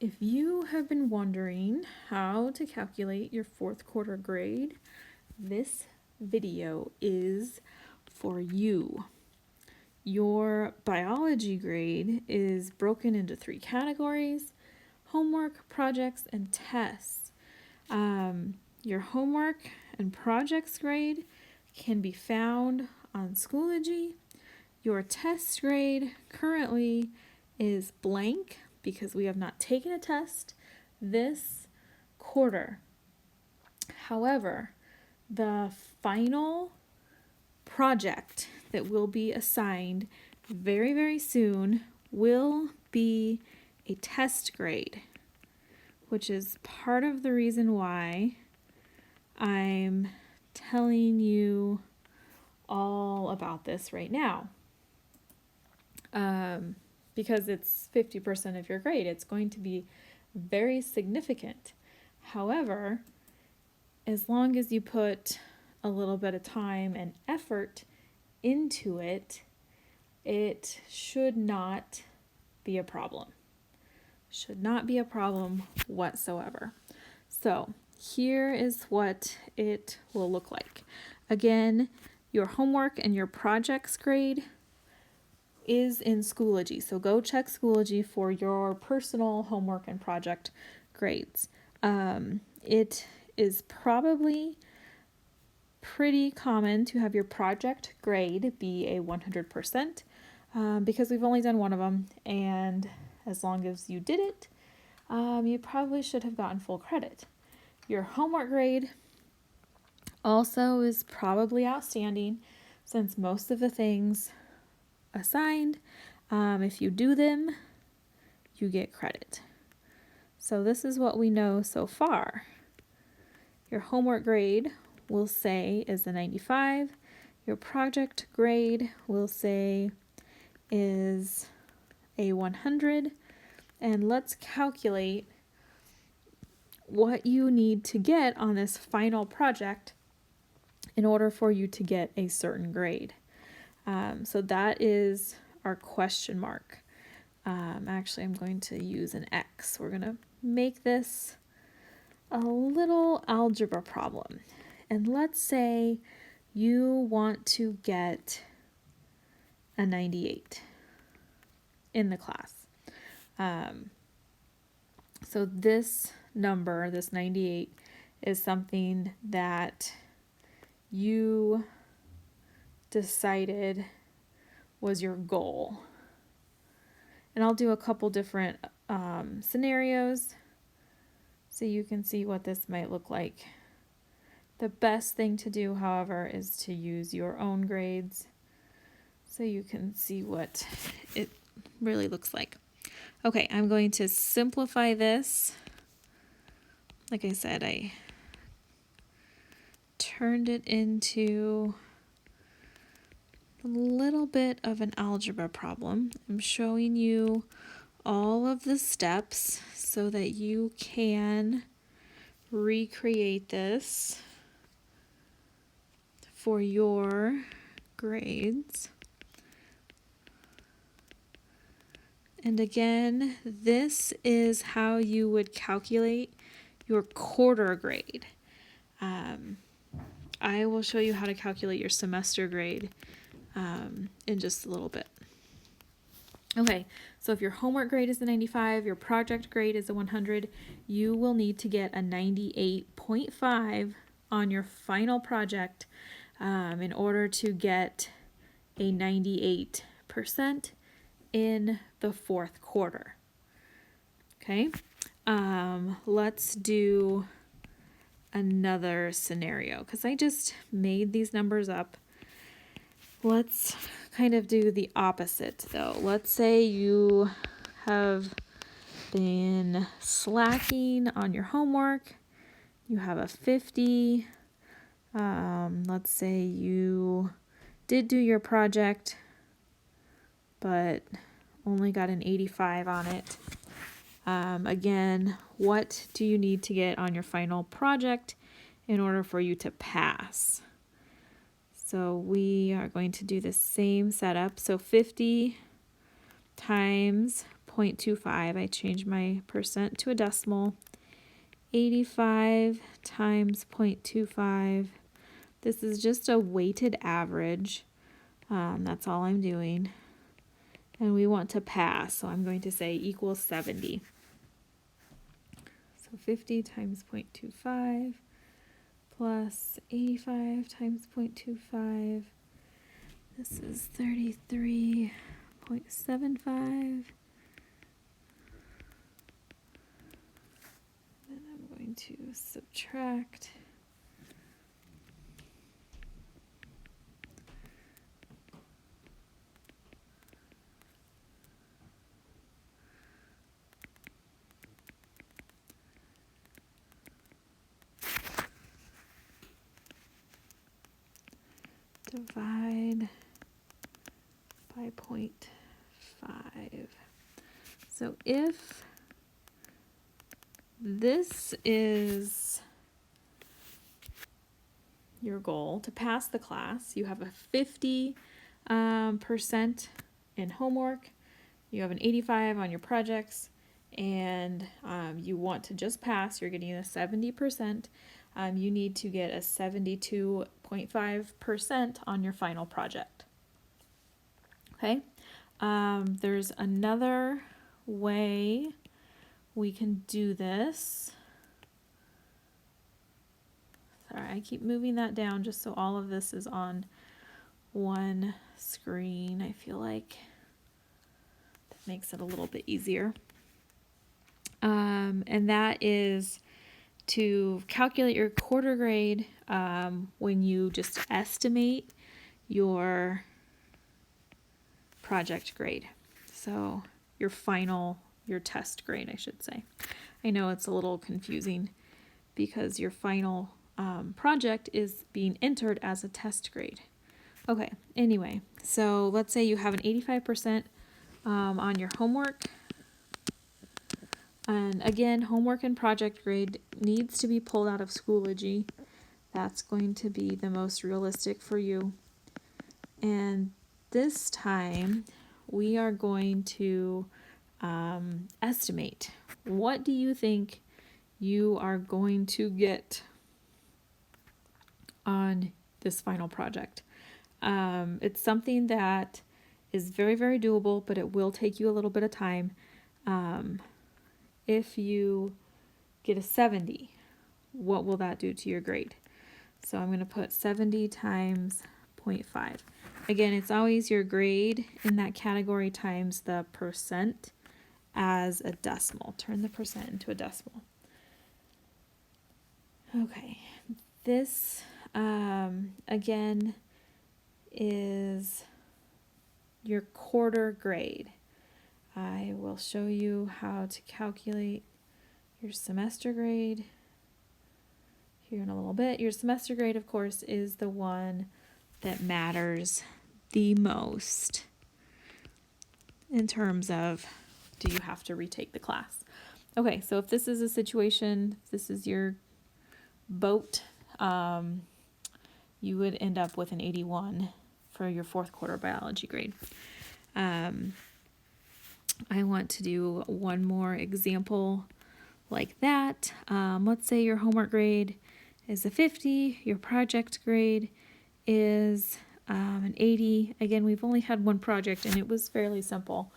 If you have been wondering how to calculate your fourth quarter grade, this video is for you. Your biology grade is broken into 3 categories: homework, projects, and tests. Your homework and projects grade can be found on Schoology. Your test grade currently is blank because we have not taken a test this quarter. However, the final project that will be assigned very, very soon will be a test grade, which is part of the reason why I'm telling you all about this right now. Because it's 50% of your grade, it's going to be very significant. However, as long as you put a little bit of time and effort into it, it should not be a problem. Should not be a problem whatsoever. So here is what it will look like. Again, your homework and your projects grade is in Schoology. So go check Schoology for your personal homework and project grades. It is probably pretty common to have your project grade be a 100% because we've only done one of them, and as long as you did it, you probably should have gotten full credit. Your homework grade also is probably outstanding since most of the things assigned, if you do them, you get credit. So this is what we know so far. Your homework grade will say is a 95. Your project grade will say is a 100. And let's calculate what you need to get on this final project in order for you to get a certain grade. So that is our question mark. Actually, I'm going to use an X. We're going to make this a little algebra problem. And let's say you want to get a 98 in the class. So this number, this 98, is something that you decided was your goal. And I'll do a couple different scenarios so you can see what this might look like. The best thing to do, however, is to use your own grades so you can see what it really looks like. Okay, I'm going to simplify this. Like I said, I turned it into a little bit of an algebra problem. I'm showing you all of the steps so that you can recreate this for your grades. And again, this is how you would calculate your quarter grade. I will show you how to calculate your semester grade in just a little bit. Okay, so if your homework grade is a 95, your project grade is a 100, you will need to get a 98.5 on your final project in order to get a 98% in the fourth quarter. Okay, let's do another scenario because I just made these numbers up. Let's kind of do the opposite though. Let's say you have been slacking on your homework. You have a 50. Let's say you did do your project, but only got an 85 on it. Again, what do you need to get on your final project in order for you to pass? So we are going to do the same setup. So 50 times 0.25. I changed my percent to a decimal. 85 times 0.25. This is just a weighted average. That's all I'm doing. And we want to pass, so I'm going to say equals 70. So 50 times 0.25 plus 85 times 0.25. This is 33.75. Then I'm going to subtract. Divide by 0.5. So if this is your goal to pass the class, you have a 50% in homework, you have an 85 on your projects, and you want to just pass, you're getting a 70%. You need to get a 72.5% on your final project. Okay, there's another way we can do this. Sorry, I keep moving that down just so all of this is on one screen. I feel like that makes it a little bit easier. And that is to calculate your quarter grade when you just estimate your project grade. So your test grade, I should say. I know it's a little confusing because your final project is being entered as a test grade. Okay, anyway, so let's say you have an 85% on your homework. And again, homework and project grade needs to be pulled out of Schoology. That's going to be the most realistic for you. And this time we are going to estimate. What do you think you are going to get on this final project? It's something that is very, very doable, but it will take you a little bit of time. If you get a 70, what will that do to your grade? So I'm going to put 70 times 0.5. Again, it's always your grade in that category times the percent as a decimal. Turn the percent into a decimal. Okay, this again is your quarter grade. I will show you how to calculate your semester grade here in a little bit. Your semester grade, of course, is the one that matters the most in terms of do you have to retake the class. Okay, so if this is a situation, if this is your boat, you would end up with an 81 for your fourth quarter biology grade. I want to do one more example like that. Let's say your homework grade is a 50, your project grade is an 80. Again, we've only had one project and it was fairly simple,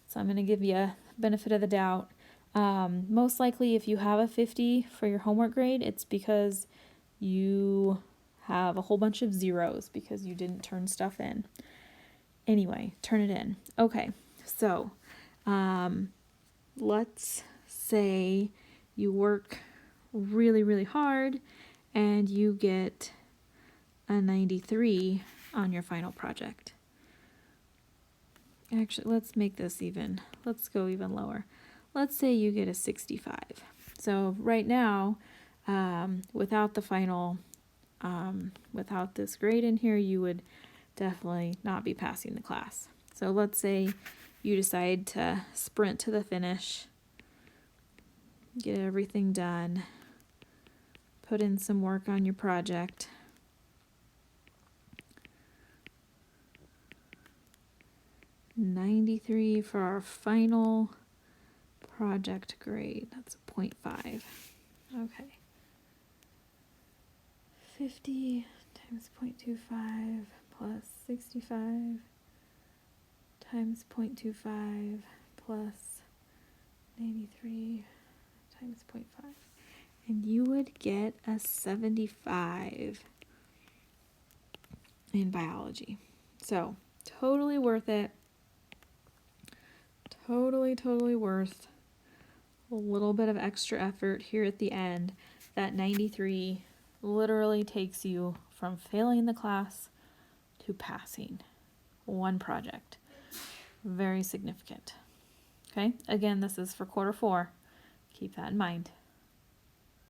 so I'm going to give you a benefit of the doubt. Most likely if you have a 50 for your homework grade, it's because you have a whole bunch of zeros because you didn't turn stuff in. Anyway, turn it in. Okay, so let's say you work really, really hard and you get a 93 on your final project. Actually, let's make this even. Let's go even lower. Let's say you get a 65. So right now, without the final, without this grade in here, you would definitely not be passing the class. So let's say you decide to sprint to the finish, get everything done, put in some work on your project. $93 for our final project grade. That's a 0.5. Okay. 50 times 0.25 plus 65 times 0.25 plus 93 times 0.5. And you would get a 75 in biology. So, totally worth it. Totally worth a little bit of extra effort here at the end. That 93 literally takes you from failing the class to passing one project. Very significant. Okay, again, this is for quarter 4. Keep that in mind.